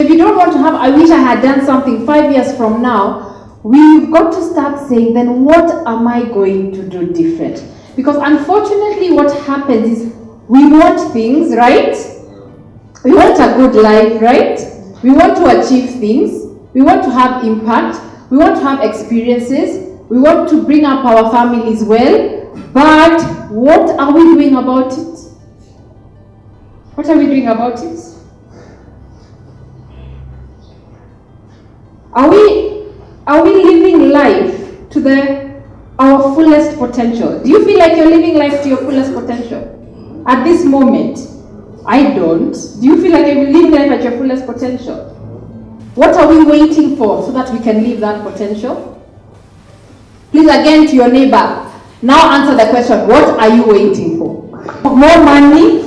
If you don't want to have, I wish I had done something 5 years from now, we've got to start saying, then what am I going to do different? Because unfortunately what happens is we want things, right? We want a good life, right? We want to achieve things. We want to have impact. We want to have experiences. We want to bring up our families well. But what are we doing about it? What are we doing about it? Are we living life to our fullest potential? Do you feel like you're living life to your fullest potential at this moment? I don't. Do you feel like you're living life at your fullest potential? What are we waiting for so that we can live that potential? Please, again, to your neighbor, now answer the question, what are you waiting for? More money?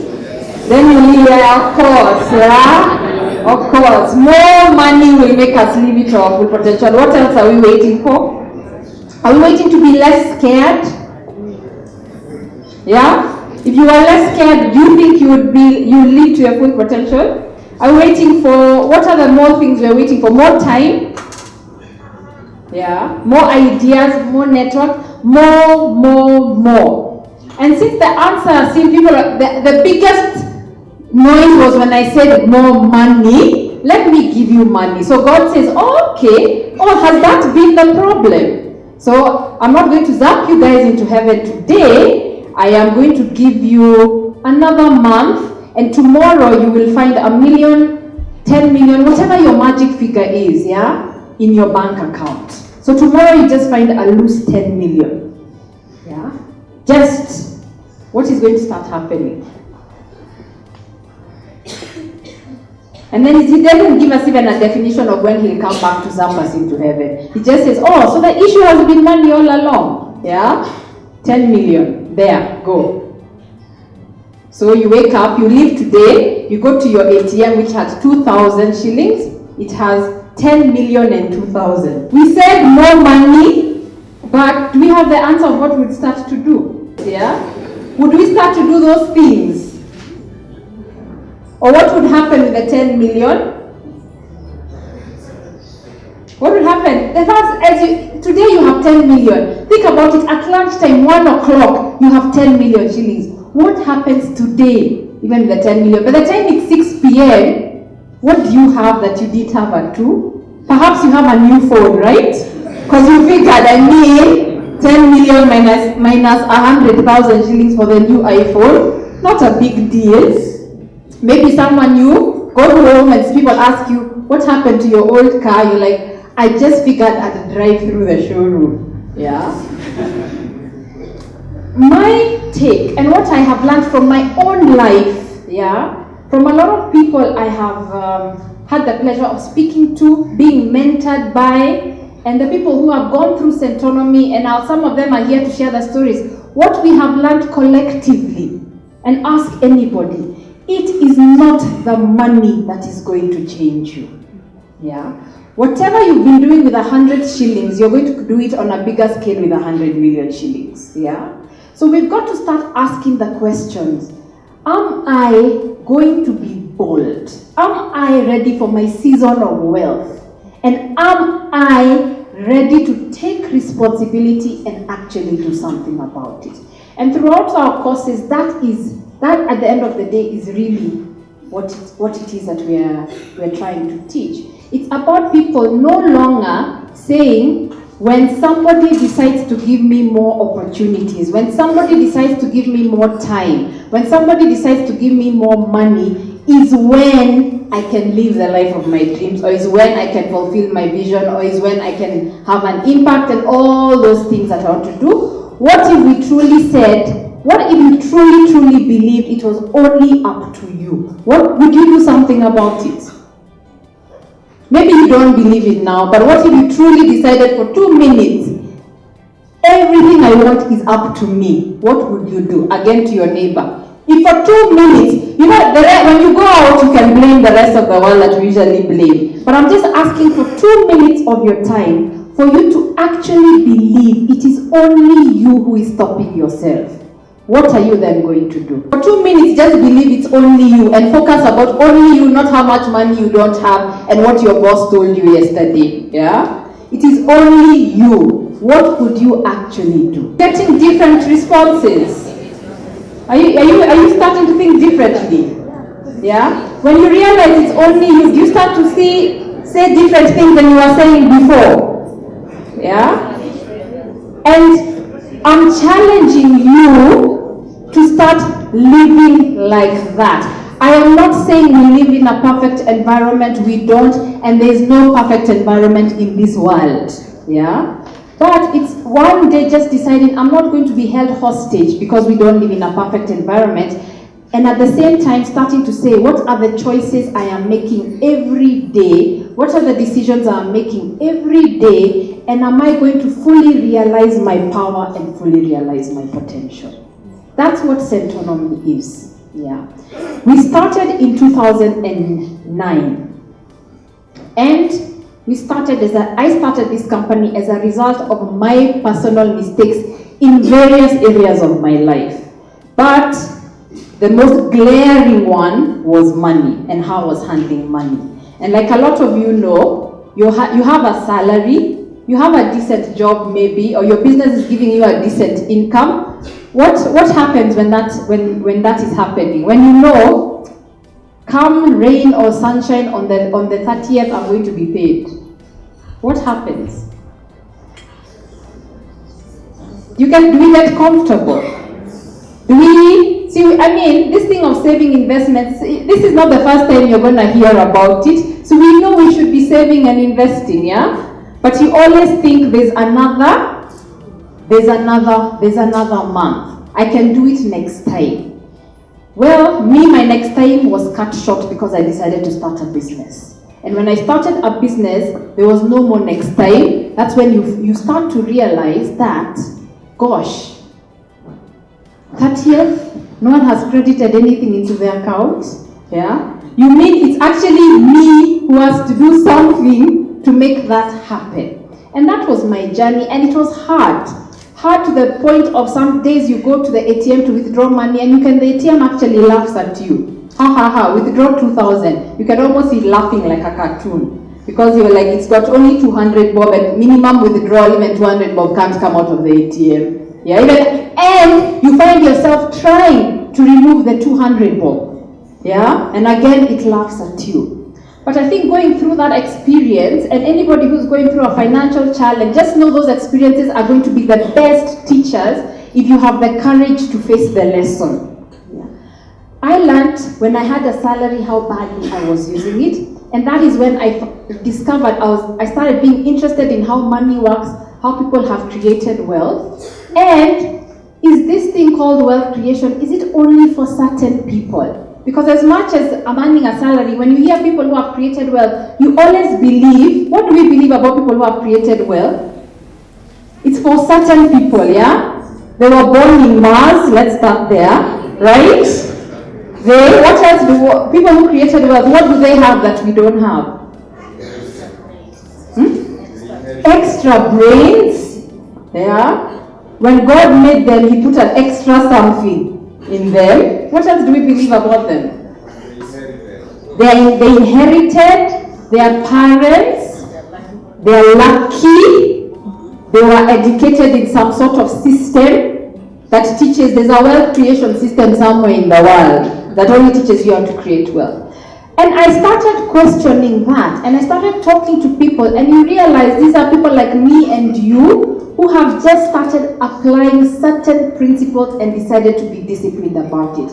Then you live, of course, yeah? Of course, more money will make us live it to our full potential. What else are we waiting for? Are we waiting to be less scared? Yeah? If you are less scared, do you think you would live to your full potential? Are we waiting for, what are the more things we're waiting for? More time? Yeah? More ideas, more network, more. And since the answer, see people, the biggest noise was when I said more money, let me give you money. So God says, oh, okay, has that been the problem? So I'm not going to zap you guys into heaven today. I am going to give you another month, and tomorrow you will find 1 million, 10 million, whatever your magic figure is, yeah, in your bank account. So tomorrow you just find a loose 10 million. Yeah? Just what is going to start happening? And then he doesn't give us even a definition of when he'll come back to zap us into heaven. He just says, oh, so the issue has been money all along. Yeah? 10 million. There, go. So you wake up, you leave today, you go to your ATM which has 2,000 shillings. It has 10 million and 2,000. We said more money, but do we have the answer of what we'd start to do? Yeah? Would we start to do those things? Or what would happen with the 10 million? What would happen? Today you have 10 million. Think about it, at lunchtime, 1 o'clock, you have 10 million shillings. What happens today, even with the 10 million? By the time it's 6 p.m., what do you have that you didn't have at 2? Perhaps you have a new phone, right? Because you figured, 10 million minus 100,000 shillings for the new iPhone. Not a big deal. Maybe someone you go home and people ask you, what happened to your old car? You're like, I just figured I'd drive through the showroom. Yeah? My take and what I have learned from my own life, yeah, from a lot of people I have had the pleasure of speaking to, being mentored by, and the people who have gone through Centonomy, and now some of them are here to share the stories, what we have learned collectively, and ask anybody, it is not the money that is going to change you. Yeah? Whatever you've been doing with 100 shillings, you're going to do it on a bigger scale with 100 million shillings. Yeah? So we've got to start asking the questions. Am I going to be bold? Am I ready for my season of wealth? And am I ready to take responsibility and actually do something about it? And throughout our courses, that at the end of the day is really what it is that we're trying to teach. It's about people no longer saying, when somebody decides to give me more opportunities, when somebody decides to give me more time, when somebody decides to give me more money, is when I can live the life of my dreams, or is when I can fulfill my vision, or is when I can have an impact and all those things that I want to do. What if we truly said, what if you truly believed it was only up to you? What would you do something about it? Maybe you don't believe it now, but what if you truly decided for 2 minutes, everything I want is up to me? What would you do? Again, to your neighbor. If for 2 minutes, when you go out, you can blame the rest of the world that we usually blame. But I'm just asking for 2 minutes of your time for you to actually believe it is only you who is stopping yourself. what are you then going to do? For 2 minutes, just believe it's only you and focus about only you, not how much money you don't have and what your boss told you yesterday. Yeah? It is only you. What could you actually do? Getting different responses. Are you starting to think differently? Yeah? When you realize it's only you, you start to say different things than you were saying before. Yeah? And I'm challenging you to start living like that. I am not saying we live in a perfect environment. We don't, and there is no perfect environment in this world. Yeah? But it's one day just deciding I'm not going to be held hostage because we don't live in a perfect environment. And at the same time starting to say, what are the choices I am making every day? What are the decisions I am making every day? And am I going to fully realize my power and fully realize my potential? That's what Centonomy is. Yeah. We started in 2009. And I started this company as a result of my personal mistakes in various areas of my life. But the most glaring one was money and how I was handling money. And like a lot of you know, you have a salary, you have a decent job maybe, or your business is giving you a decent income. What happens when that is happening? When you know, come rain or sunshine on the 30th, I'm going to be paid. What happens? Do we get comfortable? This thing of saving investments, this is not the first time you're going to hear about it. So we know we should be saving and investing, yeah? But you always think there's another month. I can do it next time. Well, my next time was cut short because I decided to start a business. And when I started a business, there was no more next time. That's when you start to realize that, gosh, 30th, no one has credited anything into the account. Yeah? You mean it's actually me who has to do something to make that happen. And that was my journey, and it was hard. Hard to the point of some days you go to the ATM to withdraw money and the ATM actually laughs at you. Ha ha ha, withdraw 2,000. You can almost see laughing like a cartoon. Because you're like, it's got only 200 bob and minimum withdrawal, even 200 bob can't come out of the ATM. Yeah, and you find yourself trying to remove the 200 bob. Yeah, and again it laughs at you. But I think going through that experience, and anybody who's going through a financial challenge, just know those experiences are going to be the best teachers if you have the courage to face the lesson. Yeah. I learned when I had a salary how badly I was using it, and that is when I discovered I started being interested in how money works, how people have created wealth. And is this thing called wealth creation, is it only for certain people? Because as much as I'm earning a salary, when you hear people who have created wealth, you always believe, what do we believe about people who have created wealth? It's for certain people, yeah? They were born in Mars, let's start there, right? What else do people who created wealth, what do they have that we don't have? Extra brains, yeah? When God made them, He put an extra something in them. What else do we believe about them? They inherited their parents, they're lucky, they were educated in some sort of system that teaches, there's a wealth creation system somewhere in the world that only teaches you how to create wealth. And I started questioning that, and I started talking to people, and you realize these are people like me and you who have just started applying certain principles and decided to be disciplined about it.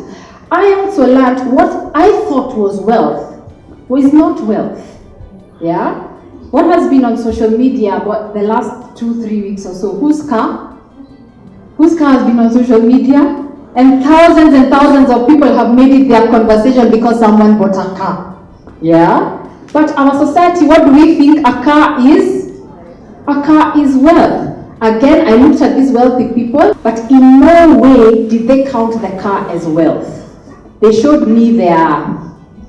I also learned what I thought was wealth was not wealth. Yeah? What has been on social media about the last 2-3 weeks or so? Whose car? Whose car has been on social media? And thousands of people have made it their conversation because someone bought a car. Yeah? But our society, what do we think a car is? A car is wealth. Again, I looked at these wealthy people, but in no way did they count the car as wealth. They showed me their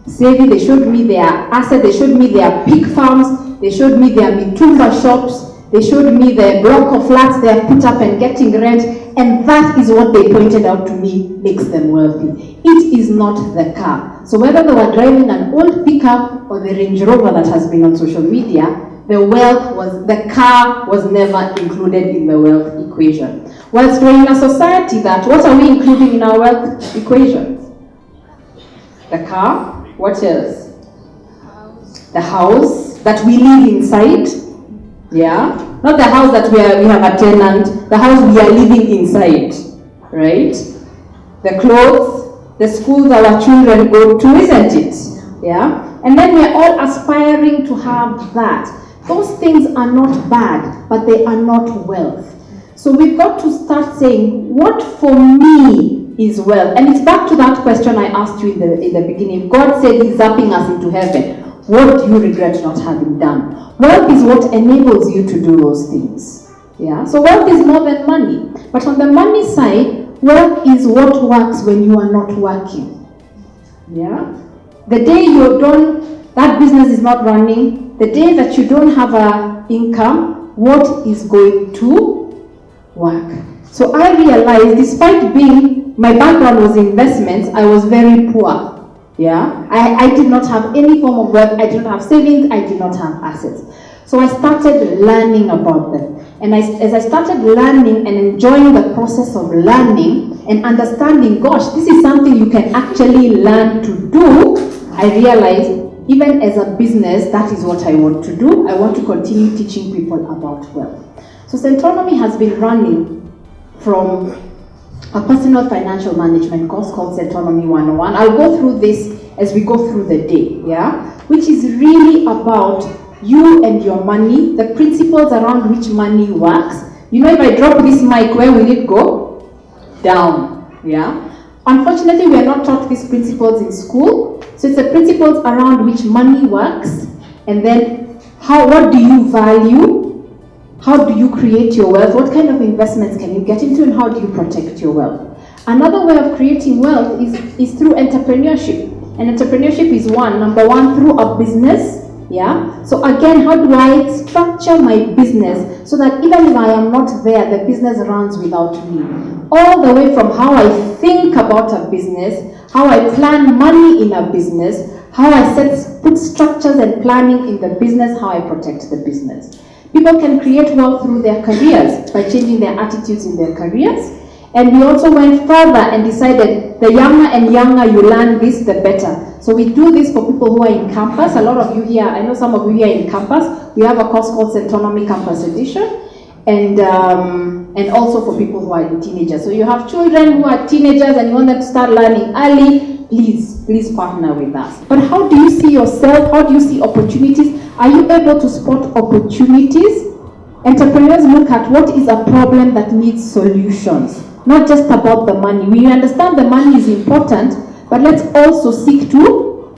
saving, they showed me their assets, they showed me their pig farms, they showed me their mitumba shops, they showed me the block of flats they have put up and getting rent, and that is what they pointed out to me makes them wealthy. It is not the car. So whether they were driving an old pickup or the Range Rover that has been on social media, the car was never included in the wealth equation. Whilst we're in a society what are we including in our wealth equations? The car, what else? The house that we live inside, yeah? Not the house that we have a tenant, the house we are living inside, right? The clothes, the schools our children go to, isn't it? Yeah? And then we're all aspiring to have that. Those things are not bad, but they are not wealth. So we've got to start saying, what for me is wealth? And it's back to that question I asked you in the beginning. If God said he's zapping us into heaven, what do you regret not having done? Wealth is what enables you to do those things. Yeah? So wealth is more than money. But on the money side, wealth is what works when you are not working. Yeah? The day you're done, that business is not running, the day that you don't have an income, what is going to work? So I realized, despite my background was investments, I was very poor. Yeah, I did not have any form of wealth. I did not have savings. I did not have assets. So I started learning about them. And as I started learning and enjoying the process of learning and understanding, gosh, this is something you can actually learn to do, I realized, even as a business, that is what I want to do. I want to continue teaching people about wealth. So Centonomy has been running from a personal financial management course called Centonomy 101. I'll go through this as we go through the day, yeah? Which is really about you and your money, the principles around which money works. You know, if I drop this mic, where will it go? Down, yeah? Unfortunately, we are not taught these principles in school. So it's the principles around which money works, and then what do you value? How do you create your wealth? What kind of investments can you get into, and how do you protect your wealth? Another way of creating wealth is through entrepreneurship. And entrepreneurship is number one, through a business. Yeah. So again, how do I structure my business so that even if I am not there, the business runs without me? All the way from how I think about a business, how I plan money in a business, how I put structures and planning in the business, how I protect the business. People can create wealth through their careers by changing their attitudes in their careers. And we also went further and decided the younger and younger you learn this, the better. So we do this for people who are in campus. A lot of you here, I know some of you here in campus. We have a course called Centonomy Campus Edition. And also for people who are teenagers. So you have children who are teenagers and you want them to start learning early, please partner with us. But how do you see yourself? How do you see opportunities? Are you able to spot opportunities? Entrepreneurs look at what is a problem that needs solutions, not just about the money. We understand the money is important, but let's also seek to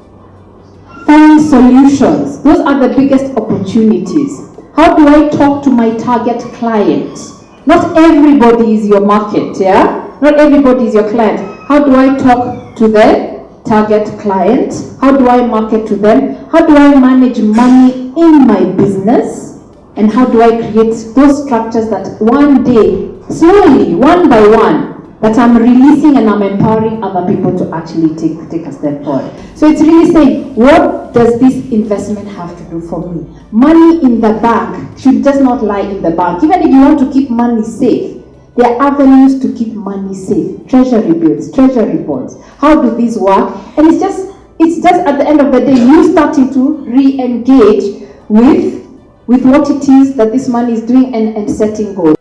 find solutions. Those are the biggest opportunities. How do I talk to my target client? Not everybody is your market, yeah? Not everybody is your client. How do I talk to the target client? How do I market to them? How do I manage money in my business? And how do I create those structures that one day, slowly, one by one, that I'm releasing and I'm empowering other people to actually take a step forward. So it's really saying, what does this investment have to do for me? Money in the bank should just not lie in the bank. Even if you want to keep money safe, there are avenues to keep money safe. Treasury bills, treasury bonds. How do these work? And it's just at the end of the day, you starting to re-engage with what it is that this money is doing and setting goals.